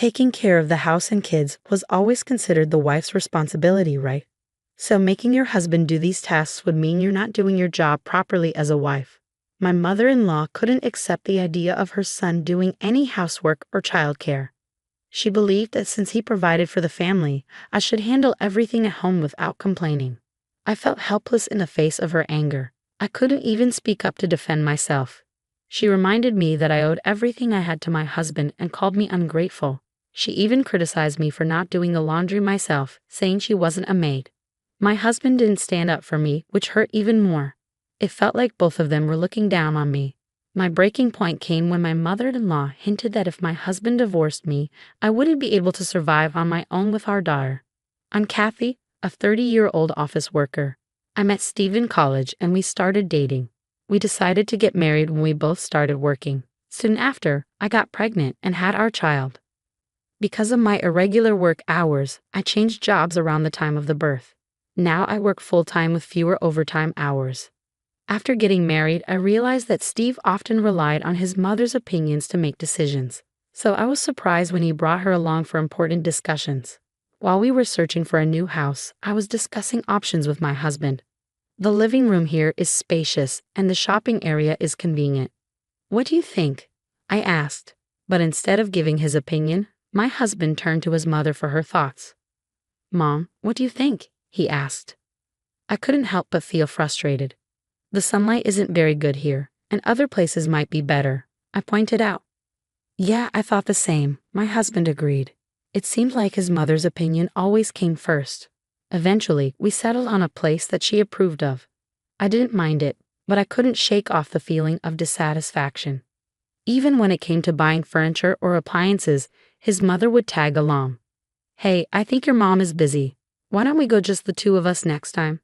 Taking care of the house and kids was always considered the wife's responsibility, right? So making your husband do these tasks would mean you're not doing your job properly as a wife. My mother-in-law couldn't accept the idea of her son doing any housework or childcare. She believed that since he provided for the family, I should handle everything at home without complaining. I felt helpless in the face of her anger. I couldn't even speak up to defend myself. She reminded me that I owed everything I had to my husband and called me ungrateful. She even criticized me for not doing the laundry myself, saying she wasn't a maid. My husband didn't stand up for me, which hurt even more. It felt like both of them were looking down on me. My breaking point came when my mother-in-law hinted that if my husband divorced me, I wouldn't be able to survive on my own with our daughter. I'm Kathy, a 30-year-old office worker. I met Steve in college and we started dating. We decided to get married when we both started working. Soon after, I got pregnant and had our child. Because of my irregular work hours, I changed jobs around the time of the birth. Now I work full-time with fewer overtime hours. After getting married, I realized that Steve often relied on his mother's opinions to make decisions. So I was surprised when he brought her along for important discussions. While we were searching for a new house, I was discussing options with my husband. The living room here is spacious and the shopping area is convenient. What do you think? I asked. But instead of giving his opinion, my husband turned to his mother for her thoughts. Mom, what do you think? He asked. I couldn't help but feel frustrated. The sunlight isn't very good here, and other places might be better, I pointed out. Yeah, I thought the same, my husband agreed. It seemed like his mother's opinion always came first. Eventually, we settled on a place that she approved of. I didn't mind it, but I couldn't shake off the feeling of dissatisfaction. Even when it came to buying furniture or appliances, his mother would tag along. Hey, I think your mom is busy. Why don't we go just the two of us next time?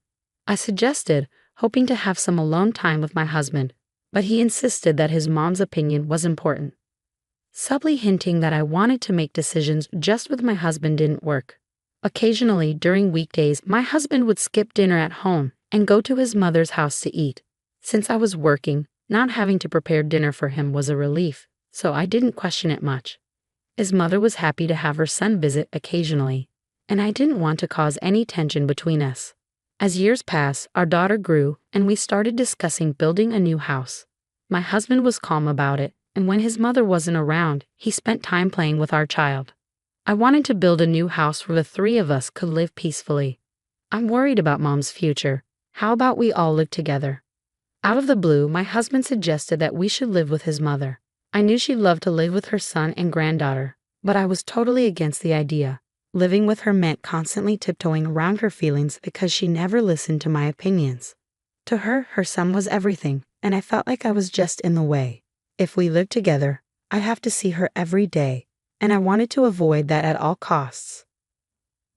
I suggested, hoping to have some alone time with my husband, but he insisted that his mom's opinion was important. Subtly hinting that I wanted to make decisions just with my husband didn't work. Occasionally, during weekdays, my husband would skip dinner at home and go to his mother's house to eat. Since I was working, not having to prepare dinner for him was a relief, so I didn't question it much. His mother was happy to have her son visit occasionally, and I didn't want to cause any tension between us. As years passed, our daughter grew, and we started discussing building a new house. My husband was calm about it, and when his mother wasn't around, he spent time playing with our child. I wanted to build a new house where the three of us could live peacefully. I'm worried about Mom's future. How about we all live together? Out of the blue, my husband suggested that we should live with his mother. I knew she'd love to live with her son and granddaughter, but I was totally against the idea. Living with her meant constantly tiptoeing around her feelings because she never listened to my opinions. To her, her son was everything, and I felt like I was just in the way. If we lived together, I'd have to see her every day, and I wanted to avoid that at all costs.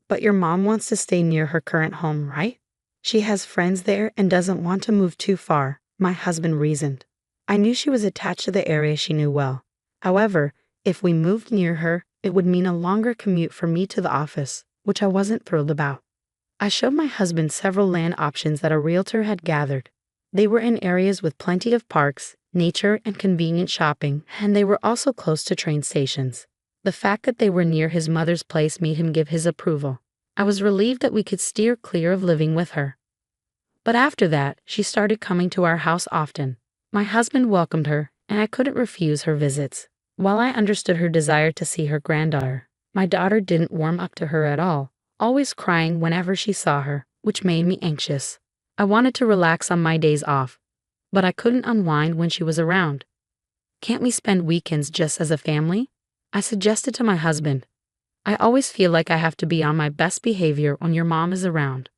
But your mom wants to stay near her current home, right? She has friends there and doesn't want to move too far, my husband reasoned. I knew she was attached to the area she knew well. However, if we moved near her, it would mean a longer commute for me to the office, which I wasn't thrilled about. I showed my husband several land options that a realtor had gathered. They were in areas with plenty of parks, nature, and convenient shopping, and they were also close to train stations. The fact that they were near his mother's place made him give his approval. I was relieved that we could steer clear of living with her. But after that, she started coming to our house often. My husband welcomed her, and I couldn't refuse her visits. While I understood her desire to see her granddaughter, my daughter didn't warm up to her at all, always crying whenever she saw her, which made me anxious. I wanted to relax on my days off, but I couldn't unwind when she was around. Can't we spend weekends just as a family? I suggested to my husband. I always feel like I have to be on my best behavior when your mom is around.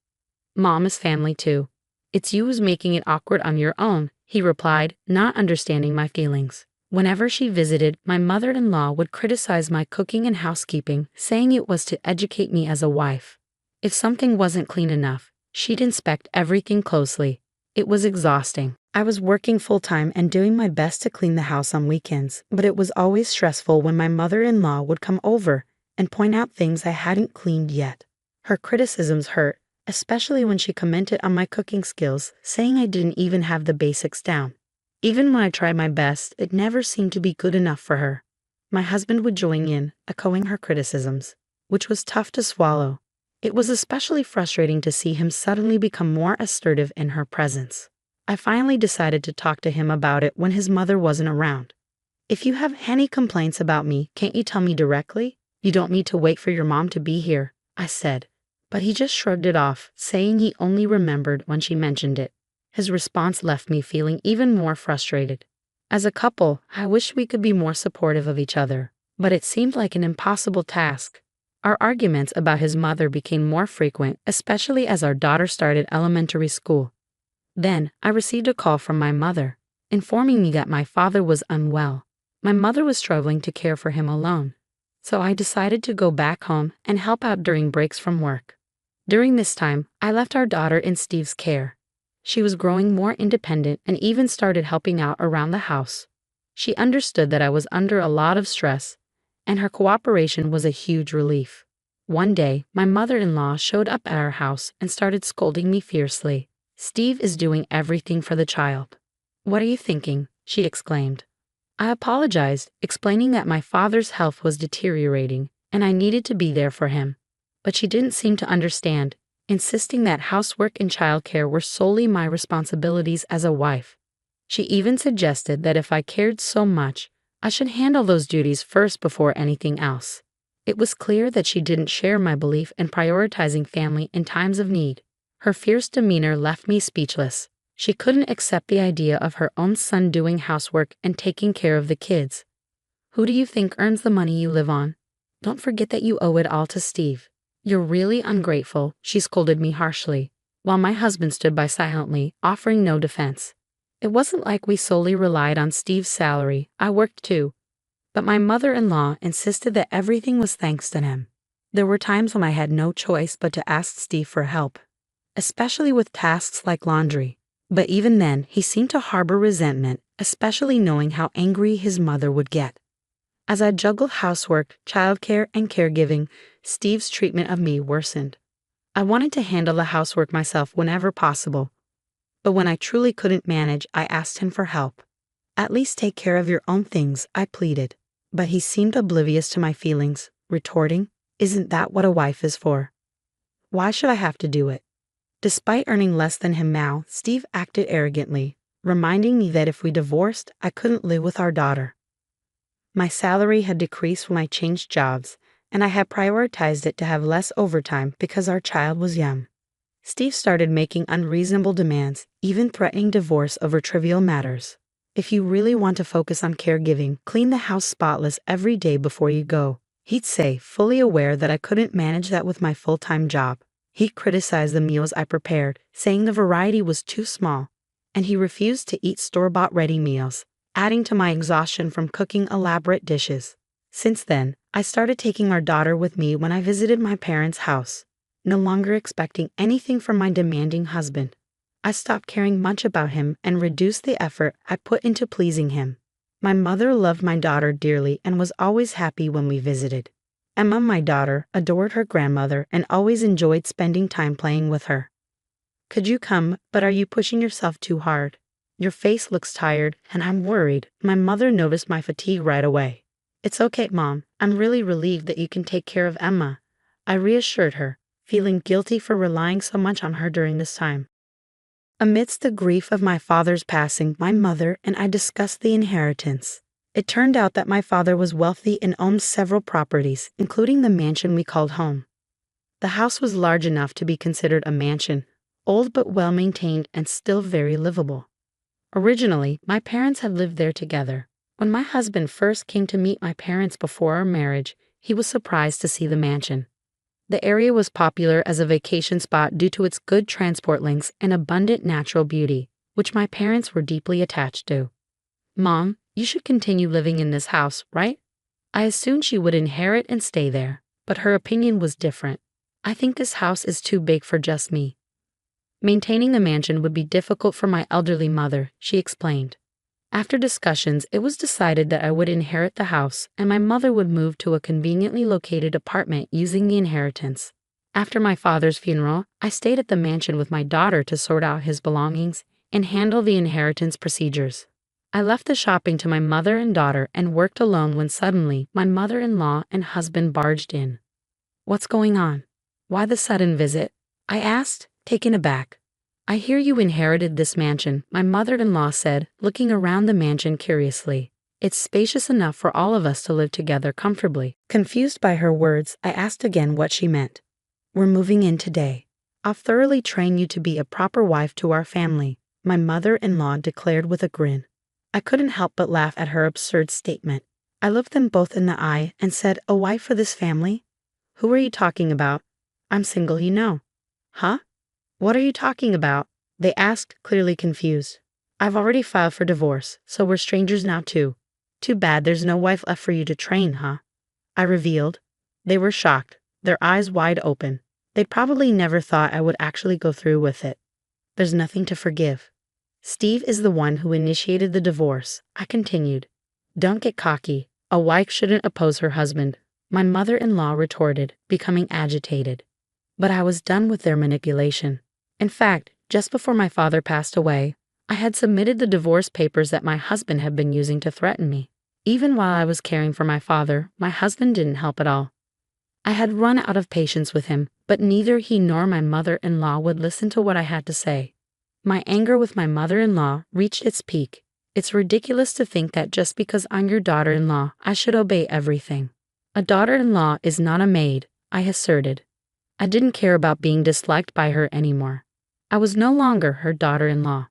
Mom is family too. It's you who's making it awkward on your own, he replied, not understanding my feelings. Whenever she visited, my mother-in-law would criticize my cooking and housekeeping, saying it was to educate me as a wife. If something wasn't clean enough, she'd inspect everything closely. It was exhausting. I was working full-time and doing my best to clean the house on weekends, but it was always stressful when my mother-in-law would come over and point out things I hadn't cleaned yet. Her criticisms hurt, especially when she commented on my cooking skills, saying I didn't even have the basics down. Even when I tried my best, it never seemed to be good enough for her. My husband would join in, echoing her criticisms, which was tough to swallow. It was especially frustrating to see him suddenly become more assertive in her presence. I finally decided to talk to him about it when his mother wasn't around. If you have any complaints about me, can't you tell me directly? You don't need to wait for your mom to be here, I said. But he just shrugged it off, saying he only remembered when she mentioned it. His response left me feeling even more frustrated. As a couple, I wish we could be more supportive of each other, but it seemed like an impossible task. Our arguments about his mother became more frequent, especially as our daughter started elementary school. Then, I received a call from my mother, informing me that my father was unwell. My mother was struggling to care for him alone, so I decided to go back home and help out during breaks from work. During this time, I left our daughter in Steve's care. She was growing more independent and even started helping out around the house. She understood that I was under a lot of stress, and her cooperation was a huge relief. One day, my mother-in-law showed up at our house and started scolding me fiercely. "Steve is doing everything for the child." "What are you thinking?" she exclaimed. I apologized, explaining that my father's health was deteriorating and I needed to be there for him. But she didn't seem to understand, insisting that housework and childcare were solely my responsibilities as a wife. She even suggested that if I cared so much, I should handle those duties first before anything else. It was clear that she didn't share my belief in prioritizing family in times of need. Her fierce demeanor left me speechless. She couldn't accept the idea of her own son doing housework and taking care of the kids. "Who do you think earns the money you live on? Don't forget that you owe it all to Steve. You're really ungrateful," she scolded me harshly, while my husband stood by silently, offering no defense. It wasn't like we solely relied on Steve's salary. I worked too. But my mother-in-law insisted that everything was thanks to him. There were times when I had no choice but to ask Steve for help, especially with tasks like laundry. But even then, he seemed to harbor resentment, especially knowing how angry his mother would get. As I juggled housework, childcare, and caregiving, Steve's treatment of me worsened. I wanted to handle the housework myself whenever possible. But when I truly couldn't manage, I asked him for help. "At least take care of your own things," I pleaded. But he seemed oblivious to my feelings, retorting, "Isn't that what a wife is for? Why should I have to do it?" Despite earning less than him now, Steve acted arrogantly, reminding me that if we divorced, I couldn't live with our daughter. My salary had decreased when I changed jobs, and I had prioritized it to have less overtime because our child was young. Steve started making unreasonable demands, even threatening divorce over trivial matters. "If you really want to focus on caregiving, clean the house spotless every day before you go," he'd say, fully aware that I couldn't manage that with my full-time job. He criticized the meals I prepared, saying the variety was too small, and he refused to eat store-bought ready meals, adding to my exhaustion from cooking elaborate dishes. Since then, I started taking our daughter with me when I visited my parents' house, no longer expecting anything from my demanding husband. I stopped caring much about him and reduced the effort I put into pleasing him. My mother loved my daughter dearly and was always happy when we visited. Emma, my daughter, adored her grandmother and always enjoyed spending time playing with her. "Could you come, but are you pushing yourself too hard? Your face looks tired, and I'm worried." My mother noticed my fatigue right away. "It's okay, Mom. I'm really relieved that you can take care of Emma," I reassured her, feeling guilty for relying so much on her during this time. Amidst the grief of my father's passing, my mother and I discussed the inheritance. It turned out that my father was wealthy and owned several properties, including the mansion we called home. The house was large enough to be considered a mansion, old but well-maintained and still very livable. Originally, my parents had lived there together. When my husband first came to meet my parents before our marriage, he was surprised to see the mansion. The area was popular as a vacation spot due to its good transport links and abundant natural beauty, which my parents were deeply attached to. "Mom, you should continue living in this house, right?" I assumed she would inherit and stay there, but her opinion was different. "I think this house is too big for just me. Maintaining the mansion would be difficult for my elderly mother," she explained. After discussions, it was decided that I would inherit the house and my mother would move to a conveniently located apartment using the inheritance. After my father's funeral, I stayed at the mansion with my daughter to sort out his belongings and handle the inheritance procedures. I left the shopping to my mother and daughter and worked alone when suddenly my mother-in-law and husband barged in. "What's going on? Why the sudden visit?" I asked, taken aback. "I hear you inherited this mansion," my mother-in-law said, looking around the mansion curiously. "It's spacious enough for all of us to live together comfortably." Confused by her words, I asked again what she meant. "We're moving in today. I'll thoroughly train you to be a proper wife to our family," my mother-in-law declared with a grin. I couldn't help but laugh at her absurd statement. I looked them both in the eye and said, "A wife for this family? Who are you talking about? I'm single, you know." "Huh? What are you talking about?" they asked, clearly confused. "I've already filed for divorce, so we're strangers now too. Too bad there's no wife left for you to train, huh?" I revealed. They were shocked, their eyes wide open. They'd probably never thought I would actually go through with it. "There's nothing to forgive. Steve is the one who initiated the divorce," I continued. "Don't get cocky. A wife shouldn't oppose her husband," my mother-in-law retorted, becoming agitated. But I was done with their manipulation. In fact, just before my father passed away, I had submitted the divorce papers that my husband had been using to threaten me. Even while I was caring for my father, my husband didn't help at all. I had run out of patience with him, but neither he nor my mother-in-law would listen to what I had to say. My anger with my mother-in-law reached its peak. "It's ridiculous to think that just because I'm your daughter-in-law, I should obey everything. A daughter-in-law is not a maid," I asserted. I didn't care about being disliked by her anymore. I was no longer her daughter-in-law.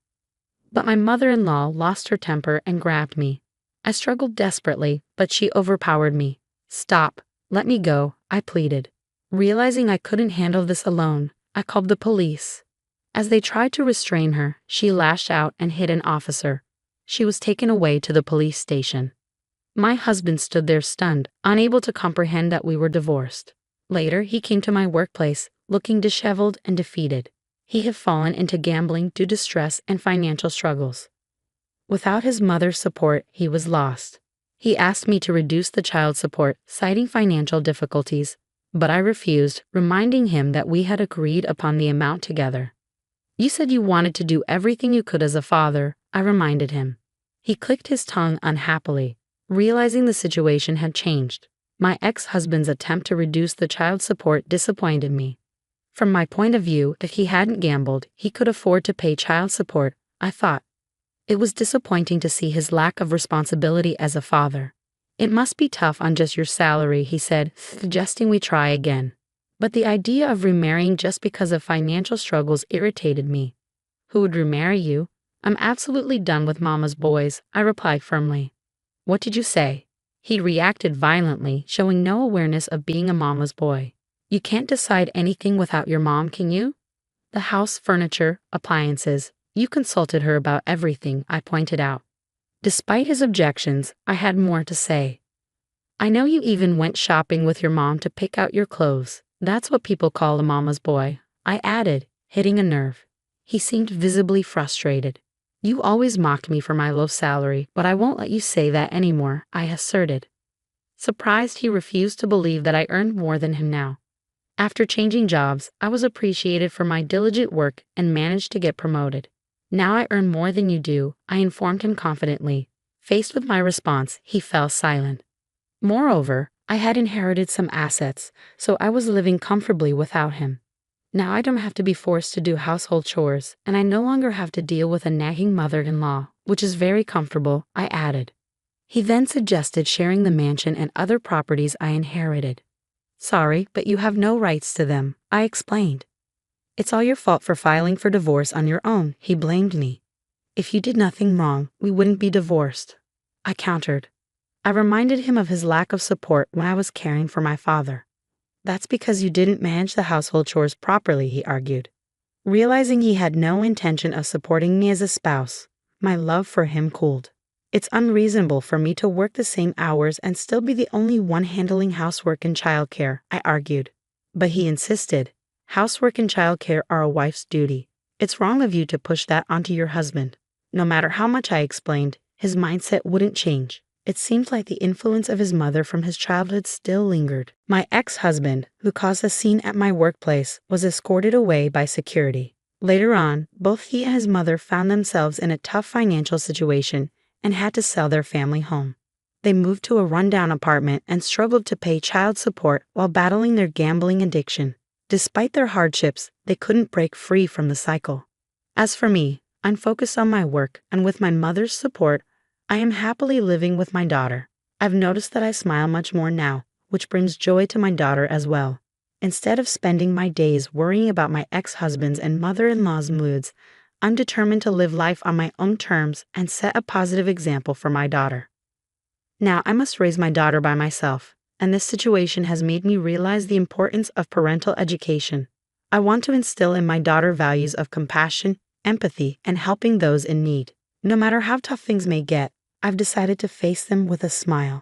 But my mother-in-law lost her temper and grabbed me. I struggled desperately, but she overpowered me. "Stop. Let me go," I pleaded. Realizing I couldn't handle this alone, I called the police. As they tried to restrain her, she lashed out and hit an officer. She was taken away to the police station. My husband stood there stunned, unable to comprehend that we were divorced. Later, he came to my workplace, looking disheveled and defeated. He had fallen into gambling due to stress and financial struggles. Without his mother's support, he was lost. He asked me to reduce the child support, citing financial difficulties, but I refused, reminding him that we had agreed upon the amount together. "You said you wanted to do everything you could as a father," I reminded him. He clicked his tongue unhappily, realizing the situation had changed. My ex-husband's attempt to reduce the child support disappointed me. From my point of view, if he hadn't gambled, he could afford to pay child support, I thought. It was disappointing to see his lack of responsibility as a father. "It must be tough on just your salary," he said, suggesting we try again. But the idea of remarrying just because of financial struggles irritated me. "Who would remarry you? I'm absolutely done with mama's boys," I replied firmly. "What did you say?" He reacted violently, showing no awareness of being a mama's boy. "You can't decide anything without your mom, can you? The house, furniture, appliances. You consulted her about everything," I pointed out. Despite his objections, I had more to say. "I know you even went shopping with your mom to pick out your clothes. That's what people call a mama's boy," I added, hitting a nerve. He seemed visibly frustrated. "You always mocked me for my low salary, but I won't let you say that anymore," I asserted. Surprised, he refused to believe that I earned more than him now. After changing jobs, I was appreciated for my diligent work and managed to get promoted. "Now I earn more than you do," I informed him confidently. Faced with my response, he fell silent. Moreover, I had inherited some assets, so I was living comfortably without him. Now I don't have to be forced to do household chores, and I no longer have to deal with a nagging mother-in-law, which is very comfortable, I added. He then suggested sharing the mansion and other properties I inherited. "Sorry, but you have no rights to them," I explained. "It's all your fault for filing for divorce on your own," he blamed me. "If you did nothing wrong, we wouldn't be divorced," I countered. I reminded him of his lack of support when I was caring for my father. "That's because you didn't manage the household chores properly," he argued. Realizing he had no intention of supporting me as a spouse, my love for him cooled. "It's unreasonable for me to work the same hours and still be the only one handling housework and childcare," I argued. But he insisted. "Housework and childcare are a wife's duty. It's wrong of you to push that onto your husband." No matter how much I explained, his mindset wouldn't change. It seemed like the influence of his mother from his childhood still lingered. My ex-husband, who caused a scene at my workplace, was escorted away by security. Later on, both he and his mother found themselves in a tough financial situation, and had to sell their family home. They moved to a rundown apartment and struggled to pay child support while battling their gambling addiction. Despite their hardships, they couldn't break free from the cycle. As for me, I'm focused on my work, and with my mother's support, I am happily living with my daughter. I've noticed that I smile much more now, which brings joy to my daughter as well. Instead of spending my days worrying about my ex-husband's and mother-in-law's moods, I'm determined to live life on my own terms and set a positive example for my daughter. Now, I must raise my daughter by myself, and this situation has made me realize the importance of parental education. I want to instill in my daughter values of compassion, empathy, and helping those in need. No matter how tough things may get, I've decided to face them with a smile.